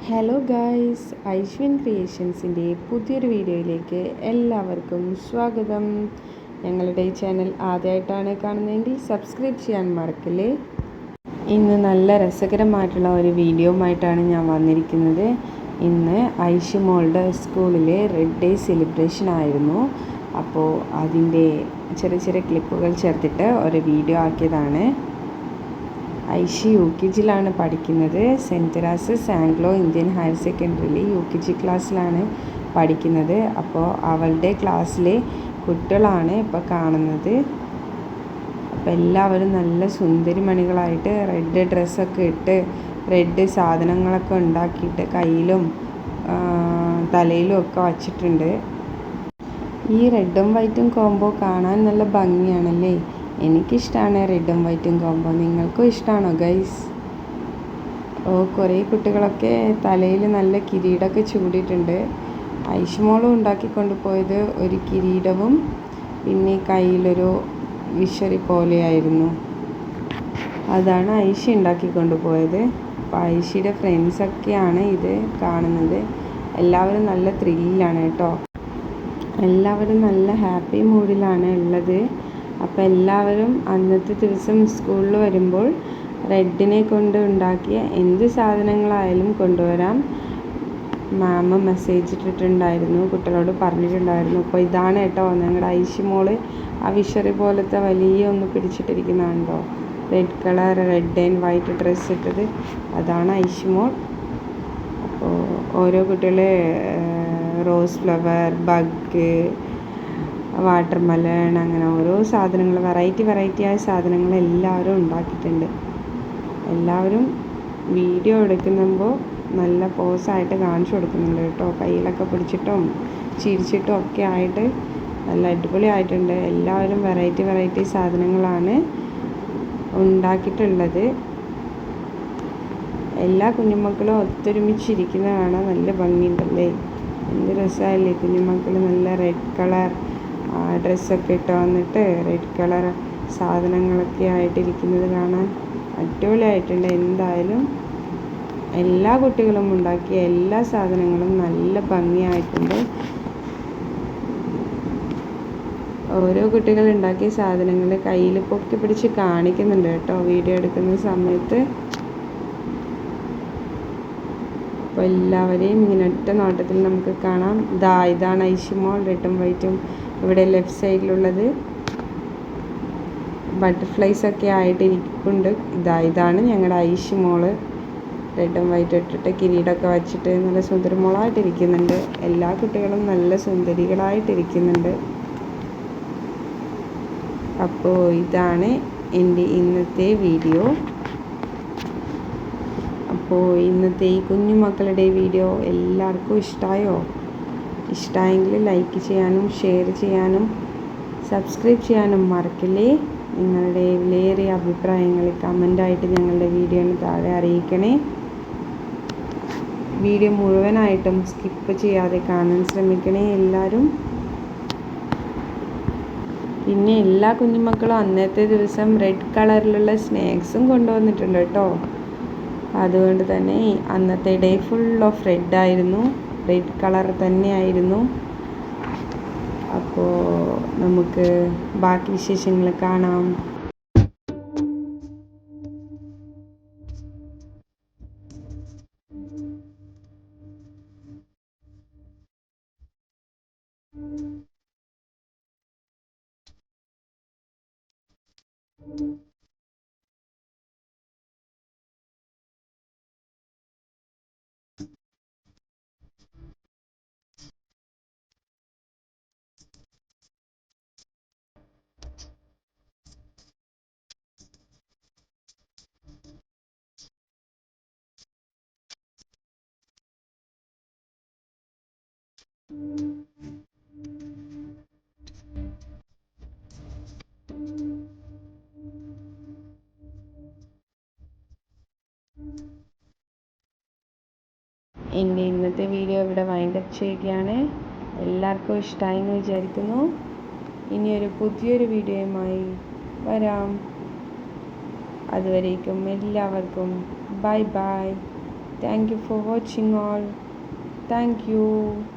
Hello guys, ഐശ്വൻ ക്രിയേഷൻസിൻ്റെ പുതിയൊരു വീഡിയോയിലേക്ക് എല്ലാവർക്കും സ്വാഗതം. ഞങ്ങളുടെ ഈ ചാനൽ ആദ്യമായിട്ടാണ് കാണുന്നതെങ്കിൽ സബ്സ്ക്രൈബ് ചെയ്യാൻ മറക്കല്ലേ. ഇന്ന് നല്ല രസകരമായിട്ടുള്ള ഒരു വീഡിയോയുമായിട്ടാണ് ഞാൻ വന്നിരിക്കുന്നത്. ഇന്ന് ഐഷു മോളുടെ സ്കൂളിലെ റെഡ് ഡേ സെലിബ്രേഷൻ ആയിരുന്നു. അപ്പോൾ അതിൻ്റെ ചെറിയ ചെറിയ ക്ലിപ്പുകൾ ചേർത്തിട്ട് ഒരു വീഡിയോ ആക്കിയതാണ്. ഐഷി UKG പഠിക്കുന്നത്. Saint Teresa's Anglo Indian higher സെക്കൻഡറിയിൽ UKG ക്ലാസ്സിലാണ് പഠിക്കുന്നത്. അപ്പോൾ അവളുടെ ക്ലാസ്സിലെ കുട്ടികളാണ് ഇപ്പോൾ കാണുന്നത്. അപ്പോൾ എല്ലാവരും നല്ല സുന്ദരിമണികളായിട്ട് റെഡ് ഡ്രസ്സൊക്കെ ഇട്ട് റെഡ് സാധനങ്ങളൊക്കെ ഉണ്ടാക്കിയിട്ട് കയ്യിലും തലയിലും ഒക്കെ വച്ചിട്ടുണ്ട്. ഈ റെഡും വൈറ്റും കോംബോ കാണാൻ നല്ല ഭംഗിയാണല്ലേ. എനിക്കിഷ്ടമാണ് റെഡും വൈറ്റും കോംബോ. നിങ്ങൾക്കും ഇഷ്ടമാണോ ഗൈസ്? കുറേ കുട്ടികളൊക്കെ തലയിൽ നല്ല കിരീടമൊക്കെ ചൂടിയിട്ടുണ്ട്. ഐഷുമോളും ഉണ്ടാക്കിക്കൊണ്ട് പോയത് ഒരു കിരീടവും പിന്നെ കയ്യിലൊരു വിഷറി പോലെയായിരുന്നു. അതാണ് ഐഷി ഉണ്ടാക്കിക്കൊണ്ട് പോയത്. അപ്പോൾ ഐഷിയുടെ ഫ്രണ്ട്സൊക്കെയാണ് ഇത് കാണുന്നത്. എല്ലാവരും നല്ല ത്രില്ലാണ് കേട്ടോ. എല്ലാവരും നല്ല ഹാപ്പി മൂഡിലാണ് ഉള്ളത്. അപ്പോൾ എല്ലാവരും അന്നത്തെ ദിവസം സ്കൂളിൽ വരുമ്പോൾ റെഡിനെ കൊണ്ട് ഉണ്ടാക്കിയ എന്ത് സാധനങ്ങളായാലും കൊണ്ടുവരാം. മാം മെസ്സേജ് ഇട്ടിട്ടുണ്ടായിരുന്നു, കുട്ടികളോട് പറഞ്ഞിട്ടുണ്ടായിരുന്നു. അപ്പോൾ ഇതാണ് കേട്ടോ ഞങ്ങളുടെ ഐഷു മോള് ആ വിഷറി പോലത്തെ വലിയ ഒന്ന് പിടിച്ചിട്ടിരിക്കുന്നതാണല്ലോ. Red colour red and white dress ഇട്ടത്, അതാണ് ഐഷു മോൾ. അപ്പോൾ ഓരോ കുട്ടികൾ rose flower, bug, watermelon, അങ്ങനെ ഓരോ സാധനങ്ങൾ വെറൈറ്റി ആയ സാധനങ്ങൾ എല്ലാവരും ഉണ്ടാക്കിയിട്ടുണ്ട്. എല്ലാവരും വീഡിയോ എടുക്കുമ്പോൾ നല്ല പോസായിട്ട് കാണിച്ചു കൊടുക്കുന്നുണ്ട് കേട്ടോ. കയ്യിലൊക്കെ പിടിച്ചിട്ടും ചിരിച്ചിട്ടും ഒക്കെ ആയിട്ട് നല്ല അടിപൊളിയായിട്ടുണ്ട്. എല്ലാവരും വെറൈറ്റി സാധനങ്ങളാണ് ഉണ്ടാക്കിയിട്ടുള്ളത്. എല്ലാ കുഞ്ഞുമക്കളും ഒത്തൊരുമിച്ചിരിക്കുന്നത് കാണാൻ നല്ല ഭംഗിയുണ്ടല്ലേ. എന്ത് രസമല്ലേ കുഞ്ഞുമക്കൾ നല്ല റെഡ് കളർ ഡ്രസ്സൊക്കെ ഇട്ട് വന്നിട്ട് റെഡ് കളർ സാധനങ്ങളൊക്കെ ആയിട്ടിരിക്കുന്നത് കാണാൻ അടിപൊളിയായിട്ടുണ്ട്. എന്തായാലും എല്ലാ കുട്ടികളും ഉണ്ടാക്കിയ എല്ലാ സാധനങ്ങളും നല്ല ഭംഗിയായിട്ടുണ്ട്. ഓരോ കുട്ടികൾ ഉണ്ടാക്കിയ സാധനങ്ങൾ കയ്യിൽ പൊക്കി പിടിച്ച് കാണിക്കുന്നുണ്ട് കേട്ടോ വീഡിയോ എടുക്കുന്ന സമയത്ത്. അപ്പോൾ എല്ലാവരെയും ഇങ്ങനെ ഒറ്റ നോട്ടത്തിൽ നമുക്ക് കാണാം. ഇതാണ് ഐഷു മോൾ റെഡും വൈറ്റും. ഇവിടെ ലെഫ്റ്റ് സൈഡിലുള്ളത് ബട്ടർഫ്ലൈസ് ഒക്കെ ആയിട്ട് ഇരിപ്പുണ്ട്. ഇതാണ് ഞങ്ങളുടെ ഐഷു മോള് റെഡും വൈറ്റും ഇട്ടിട്ട് കിരീടമൊക്കെ വച്ചിട്ട് നല്ല സുന്ദരമോളായിട്ടിരിക്കുന്നുണ്ട്. എല്ലാ കുട്ടികളും നല്ല സുന്ദരികളായിട്ടിരിക്കുന്നുണ്ട്. അപ്പോൾ ഇതാണ് എൻ്റെ ഇന്നത്തെ വീഡിയോ. അപ്പോൾ ഇന്നത്തെ ഈ കുഞ്ഞുമക്കളുടെ വീഡിയോ എല്ലാവർക്കും ഇഷ്ടമായോ? ഇഷ്ടമായെങ്കിൽ ലൈക്ക് ചെയ്യാനും ഷെയർ ചെയ്യാനും സബ്സ്ക്രൈബ് ചെയ്യാനും മറക്കില്ലേ. നിങ്ങളുടെ വിലയേറിയ അഭിപ്രായങ്ങൾ കമൻ്റായിട്ട് ഞങ്ങളുടെ വീഡിയോന് താഴെ അറിയിക്കണേ. വീഡിയോ മുഴുവനായിട്ടും സ്കിപ്പ് ചെയ്യാതെ കാണാൻ ശ്രമിക്കണേ എല്ലാവരും. പിന്നെ എല്ലാ കുഞ്ഞുമക്കളും അന്നത്തെ ദിവസം റെഡ് കളറിലുള്ള സ്നാക്സും കൊണ്ടുവന്നിട്ടുണ്ട് കേട്ടോ. അതുകൊണ്ട് തന്നെ അന്നത്തെ ഡേ ഫുൾ ഓഫ് റെഡ് ആയിരുന്നു, റെഡ് കളർ തന്നെയായിരുന്നു. അപ്പോൾ നമുക്ക് ബാക്കി വിശേഷങ്ങൾ കാണാം. എൻ്റെ ഇന്നത്തെ വീഡിയോ ഇവിടെ വൈൻഡപ്പ് ചെയ്യുകയാണ്. എല്ലാവർക്കും ഇഷ്ടമായി എന്ന് വിചാരിക്കുന്നു. ഇനിയൊരു പുതിയൊരു വീഡിയോയുമായി വരാം. അതുവരേക്കും എല്ലാവർക്കും by. Thank you for watching all. Thank you.